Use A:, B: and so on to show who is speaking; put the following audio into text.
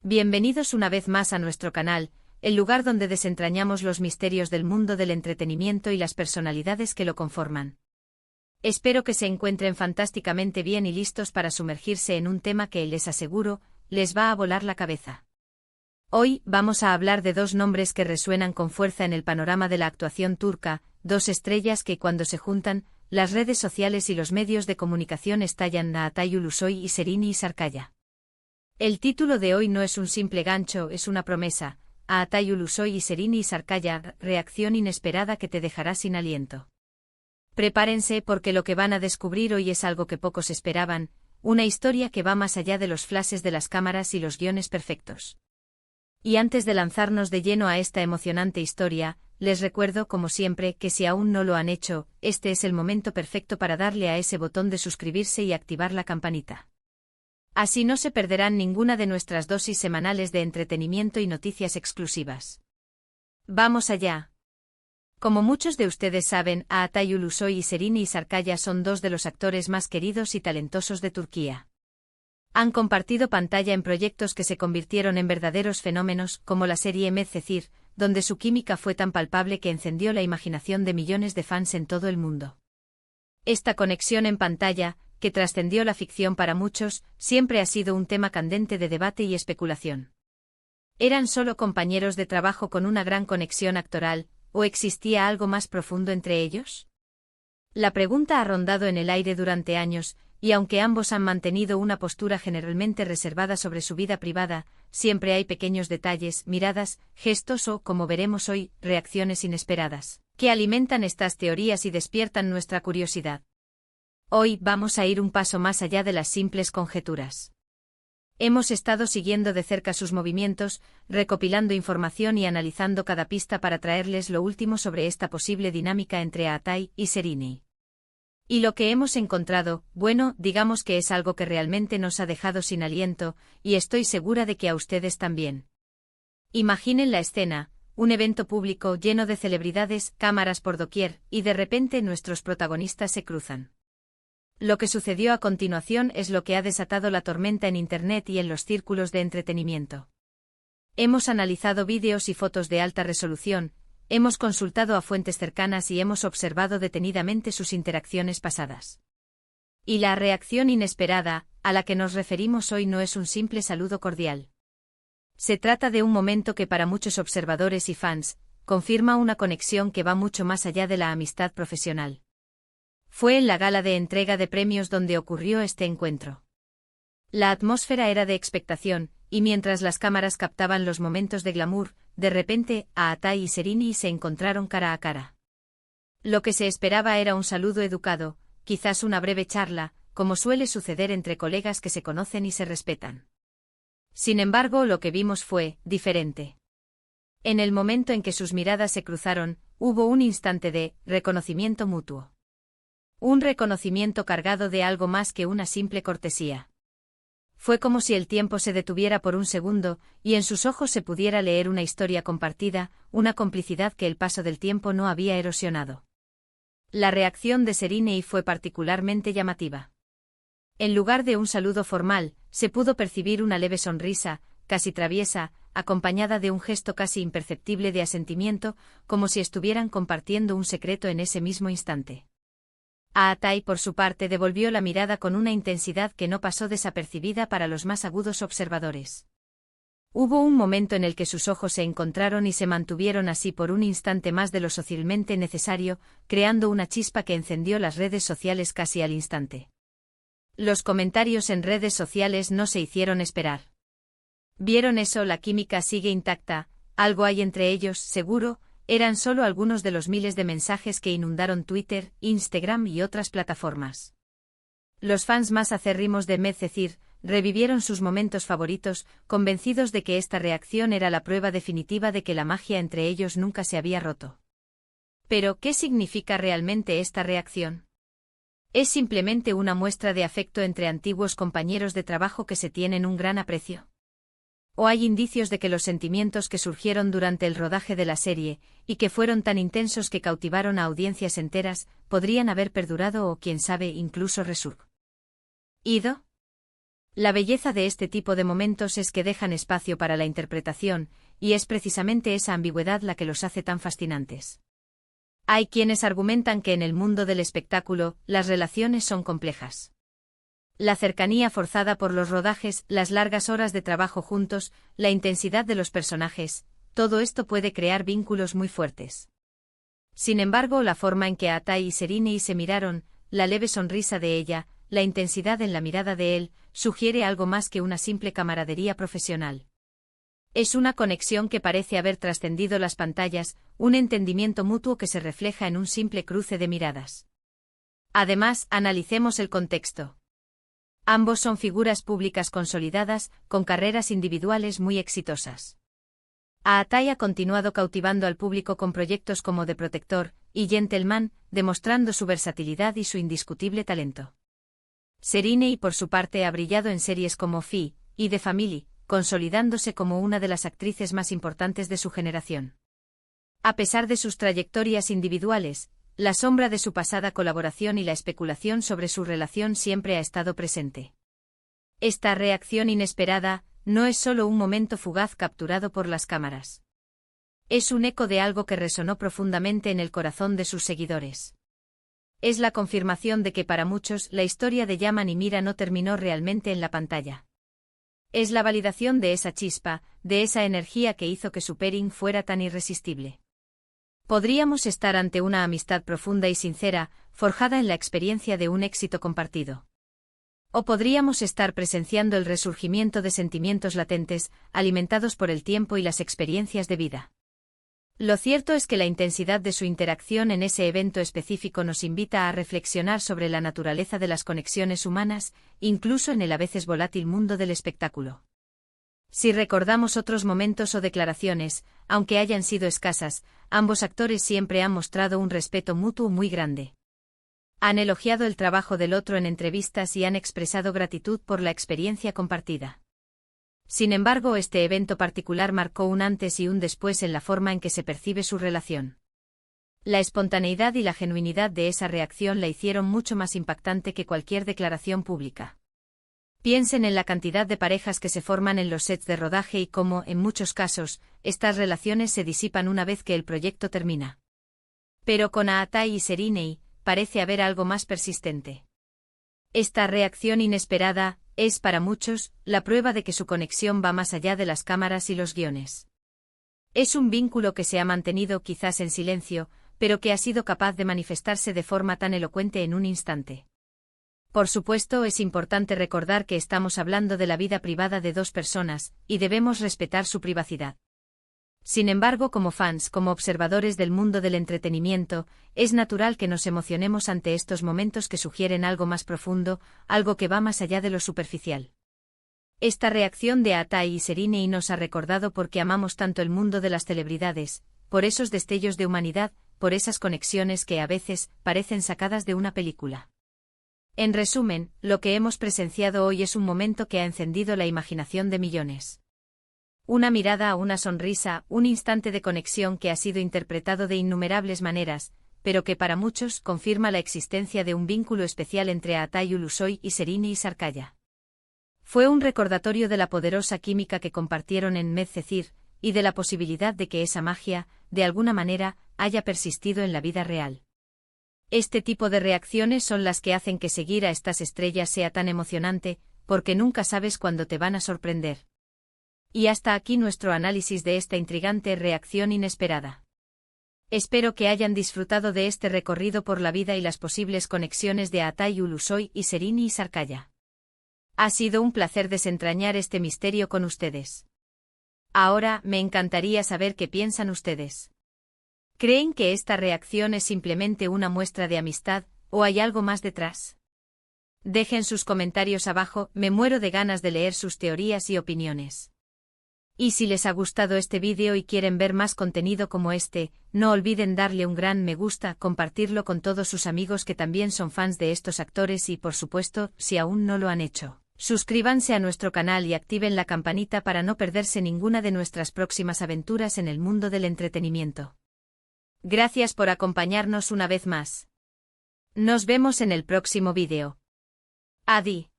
A: Bienvenidos una vez más a nuestro canal, el lugar donde desentrañamos los misterios del mundo del entretenimiento y las personalidades que lo conforman. Espero que se encuentren fantásticamente bien y listos para sumergirse en un tema que, les aseguro, les va a volar la cabeza. Hoy vamos a hablar de dos nombres que resuenan con fuerza en el panorama de la actuación turca, dos estrellas que cuando se juntan, las redes sociales y los medios de comunicación estallan: Naatay Ulusoy y Sereni Sarıkaya. El título de hoy no es un simple gancho, es una promesa. Naatay Ulusoy y Sereni Sarıkaya, reacción inesperada que te dejará sin aliento. Prepárense porque lo que van a descubrir hoy es algo que pocos esperaban, una historia que va más allá de los flashes de las cámaras y los guiones perfectos. Y antes de lanzarnos de lleno a esta emocionante historia, les recuerdo como siempre que si aún no lo han hecho, este es el momento perfecto para darle a ese botón de suscribirse y activar la campanita. Así no se perderán ninguna de nuestras dosis semanales de entretenimiento y noticias exclusivas. ¡Vamos allá! Como muchos de ustedes saben, Naatay Ulusoy y Sereni Sarıkaya son dos de los actores más queridos y talentosos de Turquía. Han compartido pantalla en proyectos que se convirtieron en verdaderos fenómenos, como la serie Medcezir, donde su química fue tan palpable que encendió la imaginación de millones de fans en todo el mundo. Esta conexión en pantalla, que trascendió la ficción para muchos, siempre ha sido un tema candente de debate y especulación. ¿Eran solo compañeros de trabajo con una gran conexión actoral, o existía algo más profundo entre ellos? La pregunta ha rondado en el aire durante años, y aunque ambos han mantenido una postura generalmente reservada sobre su vida privada, siempre hay pequeños detalles, miradas, gestos o, como veremos hoy, reacciones inesperadas, que alimentan estas teorías y despiertan nuestra curiosidad. Hoy vamos a ir un paso más allá de las simples conjeturas. Hemos estado siguiendo de cerca sus movimientos, recopilando información y analizando cada pista para traerles lo último sobre esta posible dinámica entre Naatay y Sereni. Y lo que hemos encontrado, bueno, digamos que es algo que realmente nos ha dejado sin aliento, y estoy segura de que a ustedes también. Imaginen la escena, un evento público lleno de celebridades, cámaras por doquier, y de repente nuestros protagonistas se cruzan. Lo que sucedió a continuación es lo que ha desatado la tormenta en Internet y en los círculos de entretenimiento. Hemos analizado vídeos y fotos de alta resolución, hemos consultado a fuentes cercanas y hemos observado detenidamente sus interacciones pasadas. Y la reacción inesperada, a la que nos referimos hoy, no es un simple saludo cordial. Se trata de un momento que para muchos observadores y fans, confirma una conexión que va mucho más allá de la amistad profesional. Fue en la gala de entrega de premios donde ocurrió este encuentro. La atmósfera era de expectación, y mientras las cámaras captaban los momentos de glamour, de repente, Naatay y Sereni se encontraron cara a cara. Lo que se esperaba era un saludo educado, quizás una breve charla, como suele suceder entre colegas que se conocen y se respetan. Sin embargo, lo que vimos fue diferente. En el momento en que sus miradas se cruzaron, hubo un instante de reconocimiento mutuo. Un reconocimiento cargado de algo más que una simple cortesía. Fue como si el tiempo se detuviera por un segundo, y en sus ojos se pudiera leer una historia compartida, una complicidad que el paso del tiempo no había erosionado. La reacción de Sereni fue particularmente llamativa. En lugar de un saludo formal, se pudo percibir una leve sonrisa, casi traviesa, acompañada de un gesto casi imperceptible de asentimiento, como si estuvieran compartiendo un secreto en ese mismo instante. Naatay, por su parte, devolvió la mirada con una intensidad que no pasó desapercibida para los más agudos observadores. Hubo un momento en el que sus ojos se encontraron y se mantuvieron así por un instante más de lo socialmente necesario, creando una chispa que encendió las redes sociales casi al instante. Los comentarios en redes sociales no se hicieron esperar. ¿Vieron eso? La química sigue intacta, algo hay entre ellos, seguro. Eran solo algunos de los miles de mensajes que inundaron Twitter, Instagram y otras plataformas. Los fans más acérrimos de Medcezir revivieron sus momentos favoritos, convencidos de que esta reacción era la prueba definitiva de que la magia entre ellos nunca se había roto. Pero, ¿qué significa realmente esta reacción? ¿Es simplemente una muestra de afecto entre antiguos compañeros de trabajo que se tienen un gran aprecio? ¿O hay indicios de que los sentimientos que surgieron durante el rodaje de la serie, y que fueron tan intensos que cautivaron a audiencias enteras, podrían haber perdurado o, quién sabe, incluso resurgido? La belleza de este tipo de momentos es que dejan espacio para la interpretación, y es precisamente esa ambigüedad la que los hace tan fascinantes. Hay quienes argumentan que en el mundo del espectáculo, las relaciones son complejas. La cercanía forzada por los rodajes, las largas horas de trabajo juntos, la intensidad de los personajes, todo esto puede crear vínculos muy fuertes. Sin embargo, la forma en que Atai y Serine se miraron, la leve sonrisa de ella, la intensidad en la mirada de él, sugiere algo más que una simple camaradería profesional. Es una conexión que parece haber trascendido las pantallas, un entendimiento mutuo que se refleja en un simple cruce de miradas. Además, analicemos el contexto. Ambos son figuras públicas consolidadas, con carreras individuales muy exitosas. Atai ha continuado cautivando al público con proyectos como The Protector y Gentleman, demostrando su versatilidad y su indiscutible talento. Serine, por su parte, ha brillado en series como Fi y The Family, consolidándose como una de las actrices más importantes de su generación. A pesar de sus trayectorias individuales, la sombra de su pasada colaboración y la especulación sobre su relación siempre ha estado presente. Esta reacción inesperada no es solo un momento fugaz capturado por las cámaras. Es un eco de algo que resonó profundamente en el corazón de sus seguidores. Es la confirmación de que para muchos la historia de Yaman y Mira no terminó realmente en la pantalla. Es la validación de esa chispa, de esa energía que hizo que su pairing fuera tan irresistible. Podríamos estar ante una amistad profunda y sincera, forjada en la experiencia de un éxito compartido. O podríamos estar presenciando el resurgimiento de sentimientos latentes, alimentados por el tiempo y las experiencias de vida. Lo cierto es que la intensidad de su interacción en ese evento específico nos invita a reflexionar sobre la naturaleza de las conexiones humanas, incluso en el a veces volátil mundo del espectáculo. Si recordamos otros momentos o declaraciones, aunque hayan sido escasas, ambos actores siempre han mostrado un respeto mutuo muy grande. Han elogiado el trabajo del otro en entrevistas y han expresado gratitud por la experiencia compartida. Sin embargo, este evento particular marcó un antes y un después en la forma en que se percibe su relación. La espontaneidad y la genuinidad de esa reacción la hicieron mucho más impactante que cualquier declaración pública. Piensen en la cantidad de parejas que se forman en los sets de rodaje y cómo, en muchos casos, estas relaciones se disipan una vez que el proyecto termina. Pero con Atai y Serine parece haber algo más persistente. Esta reacción inesperada es, para muchos, la prueba de que su conexión va más allá de las cámaras y los guiones. Es un vínculo que se ha mantenido quizás en silencio, pero que ha sido capaz de manifestarse de forma tan elocuente en un instante. Por supuesto, es importante recordar que estamos hablando de la vida privada de dos personas, y debemos respetar su privacidad. Sin embargo, como fans, como observadores del mundo del entretenimiento, es natural que nos emocionemos ante estos momentos que sugieren algo más profundo, algo que va más allá de lo superficial. Esta reacción de Atai y Serine nos ha recordado por qué amamos tanto el mundo de las celebridades, por esos destellos de humanidad, por esas conexiones que a veces parecen sacadas de una película. En resumen, lo que hemos presenciado hoy es un momento que ha encendido la imaginación de millones. Una mirada, una sonrisa, un instante de conexión que ha sido interpretado de innumerables maneras, pero que para muchos confirma la existencia de un vínculo especial entre Atai Ulusoy y Serine y Sarkaya. Fue un recordatorio de la poderosa química que compartieron en Medcezir, y de la posibilidad de que esa magia, de alguna manera, haya persistido en la vida real. Este tipo de reacciones son las que hacen que seguir a estas estrellas sea tan emocionante, porque nunca sabes cuándo te van a sorprender. Y hasta aquí nuestro análisis de esta intrigante reacción inesperada. Espero que hayan disfrutado de este recorrido por la vida y las posibles conexiones de Atai Ulusoy y Serine y Sarkaya. Ha sido un placer desentrañar este misterio con ustedes. Ahora, me encantaría saber qué piensan ustedes. ¿Creen que esta reacción es simplemente una muestra de amistad, o hay algo más detrás? Dejen sus comentarios abajo, me muero de ganas de leer sus teorías y opiniones. Y si les ha gustado este vídeo y quieren ver más contenido como este, no olviden darle un gran me gusta, compartirlo con todos sus amigos que también son fans de estos actores y, por supuesto, si aún no lo han hecho, suscríbanse a nuestro canal y activen la campanita para no perderse ninguna de nuestras próximas aventuras en el mundo del entretenimiento. Gracias por acompañarnos una vez más. Nos vemos en el próximo vídeo. Adiós.